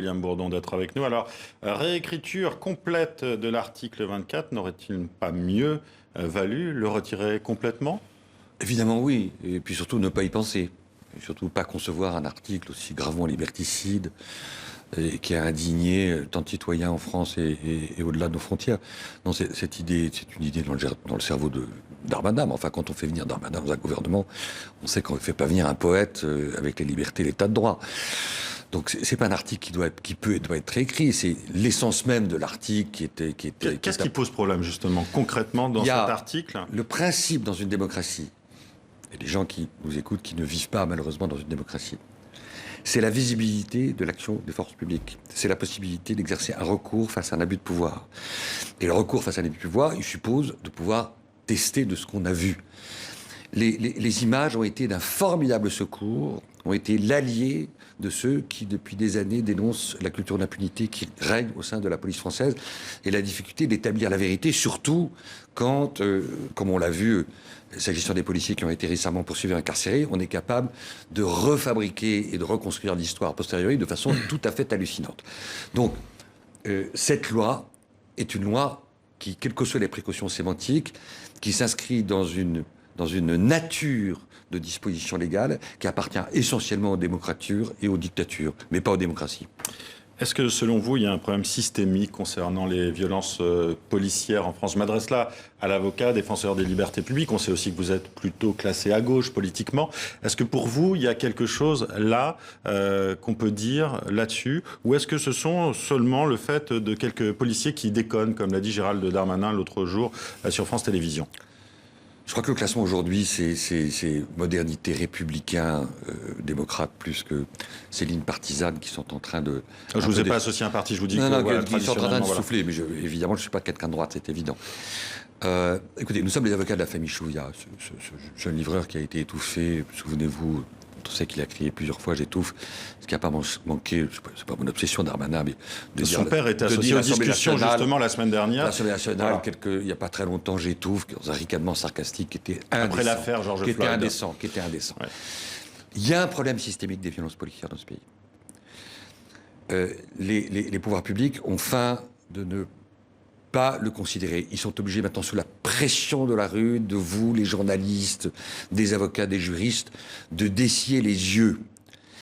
William Bourdon d'être avec nous. Alors, réécriture complète de l'article 24, n'aurait-il pas mieux valu le retirer complètement? Évidemment oui, et puis surtout ne pas y penser. Et surtout pas concevoir un article aussi gravement liberticide et qui a indigné tant de citoyens en France et au-delà de nos frontières. Non, cette idée, c'est une idée dans le cerveau de Darmanin. Mais enfin, quand on fait venir Darmanin dans un gouvernement, on sait qu'on ne fait pas venir un poète avec les libertés et l'état de droit. Donc c'est pas un article qui doit être réécrit. C'est l'essence même de l'article qui était. Qu'est-ce qui pose problème justement concrètement dans cet article? Le principe dans une démocratie, et les gens qui nous écoutent qui ne vivent pas malheureusement dans une démocratie, c'est la visibilité de l'action des forces publiques. C'est la possibilité d'exercer un recours face à un abus de pouvoir. Et le recours face à un abus de pouvoir, il suppose de pouvoir tester de ce qu'on a vu. Les images ont été d'un formidable secours, ont été l'allié de ceux qui, depuis des années, dénoncent la culture d'impunité qui règne au sein de la police française et la difficulté d'établir la vérité, surtout quand, comme on l'a vu, s'agissant des policiers qui ont été récemment poursuivis et incarcérés, on est capable de refabriquer et de reconstruire l'histoire a posteriori de façon tout à fait hallucinante. Donc, cette loi est une loi qui, quelles que soient les précautions sémantiques, qui s'inscrit dans une nature de disposition légale qui appartient essentiellement aux démocratures et aux dictatures, mais pas aux démocraties. Est-ce que, selon vous, il y a un problème systémique concernant les violences policières en France? Je m'adresse là à l'avocat, défenseur des libertés publiques. On sait aussi que vous êtes plutôt classé à gauche politiquement. Est-ce que pour vous, il y a quelque chose là qu'on peut dire là-dessus? Ou est-ce que ce sont seulement le fait de quelques policiers qui déconnent, comme l'a dit Gérald Darmanin l'autre jour sur France Télévisions? Je crois que le classement aujourd'hui, c'est modernité républicain, démocrate, plus que ces lignes partisanes qui sont en train de... Je ne vous ai pas associé à un parti, je vous dis qui sont en train de souffler, mais évidemment, je ne suis pas quelqu'un de droite, c'est évident. Écoutez, nous sommes les avocats de la famille Chouviat, ce jeune livreur qui a été étouffé, souvenez-vous, on sait qu'il a crié plusieurs fois « j'étouffe », ce qui n'a pas manqué, c'est pas mon obsession Darmanin, mais de son père était associé aux discussions justement la semaine dernière. L'Assemblée nationale, il n'y a pas très longtemps, j'étouffe, dans un ricanement sarcastique qui était indécent. Après l'affaire George Floyd. Qui était indécent. Ouais. Il y a un problème systémique des violences policières dans ce pays. Les pouvoirs publics ont faim de ne pas le considérer. Ils sont obligés maintenant, sous la pression de la rue, de vous, les journalistes, des avocats, des juristes, de dessiller les yeux